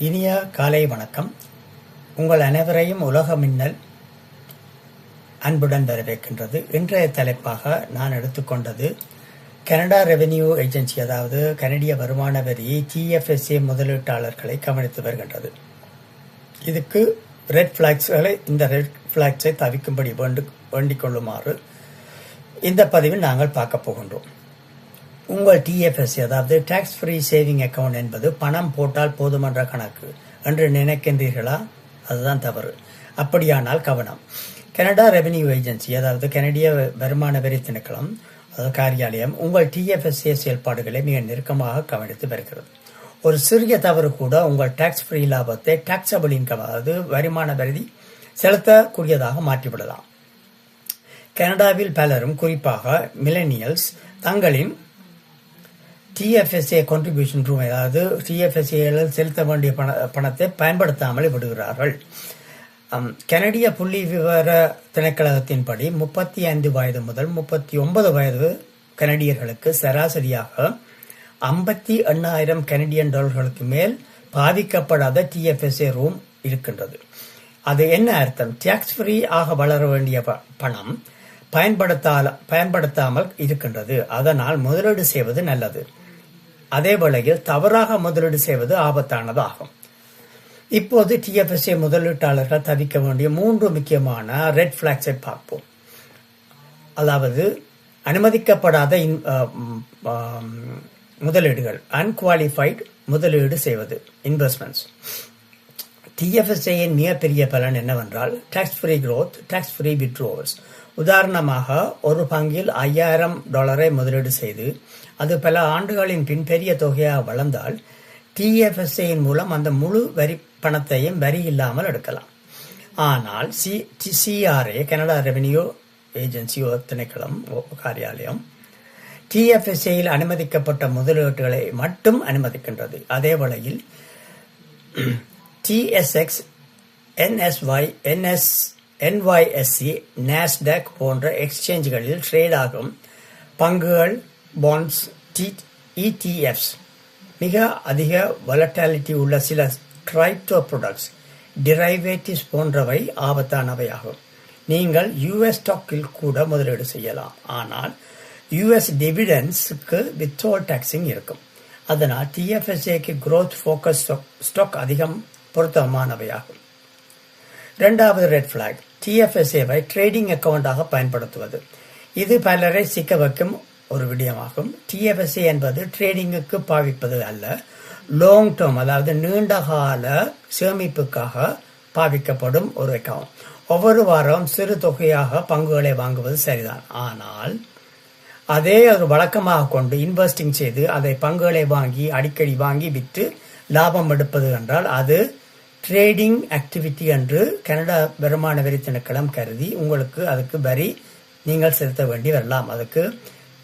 இனிய காலை வணக்கம். உங்கள் அனைவரையும் உலக மின்னல் அன்புடன் வரவேற்கின்றது. இன்றைய தலைப்பாக நான் எடுத்துக்கொண்டது கனடா ரெவென்யூ ஏஜென்சி, அதாவது கனடிய வருமான வரி TFSA முதலீட்டாளர்களை கவனித்து வருகின்றது. இதுக்கு இந்த ரெட் ஃபிளாக்ஸை தவிர்க்கும்படி வேண்டிக் கொள்ளுமாறு இந்த பதிவில் நாங்கள் பார்க்க போகின்றோம். உங்கள் TFSA, அதாவது டாக்ஸ் ஃப்ரீ சேவிங் அக்கவுண்ட் என்பது பணம் போட்டால் போதுமன்ற கணக்கு என்று நினைக்கின்றீர்களா? அதுதான் தவறு. அப்படியானால் கவனம். கனடா ரெவென்யூ ஏஜென்சி, அதாவது கனடிய வருமான வரி திணைக்களம் காரியாலயம் உங்கள் TFSA செயல்பாடுகளை மிக நெருக்கமாக கவனித்து வருகிறது. ஒரு சிறிய தவறு கூட உங்கள் டாக்ஸ் ஃப்ரீ லாபத்தை டாக்ஸபிள் இன்கம், அதாவது வருமான வரி செலுத்தக்கூடியதாக மாற்றிவிடலாம். கனடாவில் பலரும், குறிப்பாக மில்லேனியல்ஸ், தங்களின் TFSA contribution room, அதாவது TFSA செலுத்த வேண்டிய பணத்தை பயன்படுத்தாமல் விடுகிறார்கள். கனடிய புள்ளி விவர திணைக்களத்தின்படி 35 வயது முதல் 39 வயது கனடியர்களுக்கு சராசரியாக 58,000 கனடியன் டாலர்களுக்கு மேல் பாதிக்கப்படாத TFSA ரூம் இருக்கின்றது. அது என்ன அர்த்தம்? டாக்ஸ் ஃப்ரீ ஆக வளர வேண்டிய பணம் பயன்படுத்தாமல் இருக்கின்றது. அதனால் முதலீடு செய்வது நல்லது. அதே வேளையில் தவறாக முதலீடு செய்வது ஆபத்தானதாகும். இப்போது TFSA முதலீட்டாளர்கள் தவிர்க்க வேண்டிய 3 முக்கியமான ரெட் பிளாக்ஸை பார்ப்போம். அதாவது அனுமதிக்கப்படாத முதலீடுகள், அன்குவாலிஃபைடு முதலீடு செய்வது, இன்வெஸ்ட்மெண்ட்ஸ். TFSA-யின் மிகப்பெரிய பலன் என்னவென்றால் tax free growth, tax free withdrawals. உதாரணமாக, ஒரு பங்கில் $5,000 முதலீடு செய்து அது பல ஆண்டுகளின் பின் பெரிய தொகையாக வளர்ந்தால் TFSA-யின் மூலம் அந்த முழு வரி பணத்தையும் வரி இல்லாமல் எடுக்கலாம். ஆனால் CRA, கனடா ரெவென்யூ ஏஜென்சி திணைக்களம் காரியாலயம், TFSA-யில் அனுமதிக்கப்பட்ட முதலீடுகளை மட்டும் அனுமதிக்கின்றது. அதே வேளையில் TSX, NYSE, NASDAQ போன்ற எக்ஸ்சேஞ்சுகளில் ட்ரேட் ஆகும் பங்குகள், பாண்ட்ஸ், ETFs, மிக அதிக வொலட்டிலிட்டி உள்ள சில கிரிப்டோ ப்ராடக்ட்ஸ், டிரைவேட்டிவ்ஸ் போன்றவை ஆபத்தானவையாகும். நீங்கள் US ஸ்டாக்கில் கூட முதலீடு செய்யலாம், ஆனால் US டிவிடெண்ட்ஸுக்கு வித்ஹோல்ட் டாக்ஸிங் இருக்கும். அதனால் TFSA-க்கு growth focus ஸ்டாக் அதிகம் பொருத்தமானவையாகும். இரண்டாவது ரெட் பிளாக், TFSA-வை ட்ரேடிங் அக்கவுண்டாக பயன்படுத்துவது. இது பலரை சிக்க வைக்கும் ஒரு விடயமாகும். TFSA என்பது ட்ரேடிங்குக்கு பாவிப்பது அல்ல, லாங் டேர்ம், அதாவது நீண்டகால சேமிப்புக்காக பாவிக்கப்படும் ஒரு அக்கவுண்ட். ஒவ்வொரு வாரம் சிறு தொகையாக பங்குகளை வாங்குவது சரிதான். ஆனால் அதே ஒரு வழக்கமாக கொண்டு இன்வெஸ்டிங் செய்து அதை பங்குகளை வாங்கி அடிக்கடி வாங்கி விற்று லாபம் எடுப்பது என்றால் அது ட்ரேடிங் ஆக்டிவிட்டி என்று கனடா வருமான வரி திணைக்களம் கருதி உங்களுக்கு அதுக்கு வரி நீங்கள் செலுத்த வேண்டி வரலாம். அதுக்கு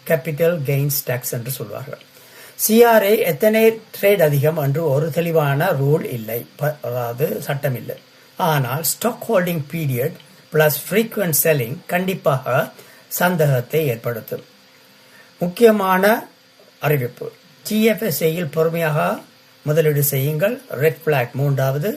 கேபிட்டல் கெயின்ஸ் டாக்ஸ் என்று சொல்வார்கள். CRA எத்தனை ட்ரேட் அதிகம் என்று ஒரு தெளிவான ரூல் இல்லை, அதாவது சட்டம் இல்லை. ஆனால் stock holding period plus frequent selling கண்டிப்பாக சந்தேகத்தை ஏற்படுத்தும். முக்கியமான அறிவிப்பு, TFSA-யில் பொறுமையாக முதலீடு செய்யுங்கள். Red black. மூன்றாவது,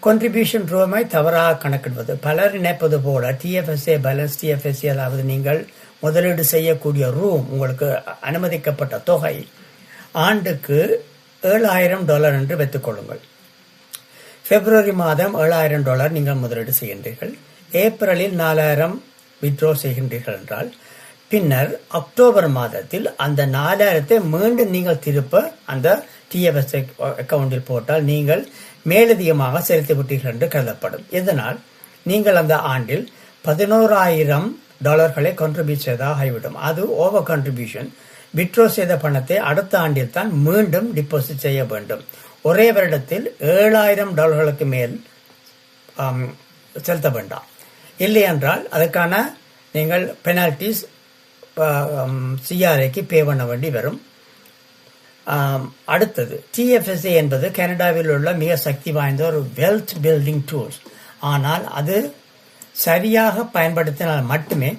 கான்ட்ரிபியூஷன் ரூமை தவறாக கணக்கிடுவது. பலர் நினைப்பது போல TFSA பேலன்ஸ், TFSA அதாவது நீங்கள் முதலீடு செய்யக்கூடிய ரூம், உங்களுக்கு அனுமதிக்கப்பட்ட தொகை ஆண்டுக்கு $7,000 என்று வைத்துக் கொள்ளுங்கள். பிப்ரவரி மாதம் $7,000 நீங்கள் முதலீடு செய்கின்றீர்கள். ஏப்ரலில் 4,000 வித்ட்ரா செய்கின்றீர்கள் என்றால் பின்னர் அக்டோபர் மாதத்தில் அந்த 4,000 மீண்டும் நீங்கள் திருப்ப அந்த TFSA அக்கவுண்டில் போட்டால் நீங்கள் மேலதிகமாக செலுத்திவிட்டீர்கள் என்று கருதப்படும். இதனால் நீங்கள் அந்த ஆண்டில் $11,000 கான்ட்ரிபியூட் செய்தாக ஆகிவிடும். அது ஓவர் கான்ட்ரிபியூஷன். வித்ட்ரா செய்த பணத்தை அடுத்த ஆண்டில் தான் மீண்டும் டிபாசிட் செய்ய வேண்டும். ஒரே வருடத்தில் $7,000 மேல் செலுத்த வேண்டாம். இல்லை என்றால் அதுக்கான நீங்கள் பெனால்டிஸ் CRA-க்கு பே பண்ண வேண்டி வரும். அடுத்தது, TFSA என்பது கனடாவில் உள்ள மிக சக்தி வாய்ந்த ஒரு வெல்த் பில்டிங் டூல்ஸ். ஆனால் அது சரியாக பயன்படுத்தினால் மட்டுமே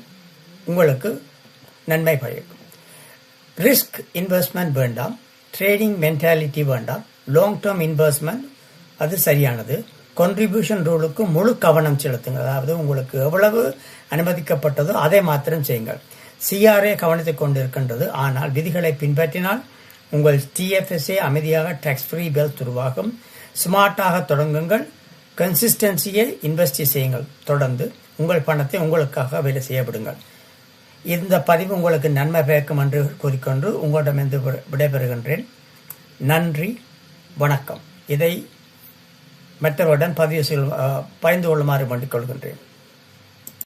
உங்களுக்கு நன்மை பயக்கும். ரிஸ்க் இன்வெஸ்ட்மெண்ட் வேண்டாம், ட்ரேடிங் மென்டாலிட்டி வேண்டாம், லாங் டேர்ம் இன்வெஸ்ட்மெண்ட் அது சரியானது. கான்ட்ரிபியூஷன் ரூலுக்கு முழு கவனம் செலுத்துங்கள். அதாவது உங்களுக்கு எவ்வளவு அனுமதிக்கப்பட்டதோ அதை மாத்திரம் செய்யுங்கள். சிஆர்ஏ கவனித்துக் கொண்டிருக்கின்றது. ஆனால் விதிகளை பின்பற்றினால் உங்கள் டிஎஃப்எஸ்ஏ அமைதியாக டாக்ஸ் ஃப்ரீ வெல்த் உருவாகும். ஸ்மார்ட்டாக தொடங்குங்கள். கன்சிஸ்டன்சியை இன்வெஸ்ட் செய்யுங்கள். தொடர்ந்து உங்கள் பணத்தை உங்களுக்காக வேலை செய்யப்படுங்கள். இந்த பதிவு உங்களுக்கு நன்மை பயக்கும் என்று கூறிக்கொண்டு உங்களிடமிருந்து விடைபெறுகின்றேன். நன்றி, வணக்கம். இதை மற்றவருடன் பதிவு பகிர்ந்து கொள்ளுமாறு வேண்டிக் கொள்கின்றேன்.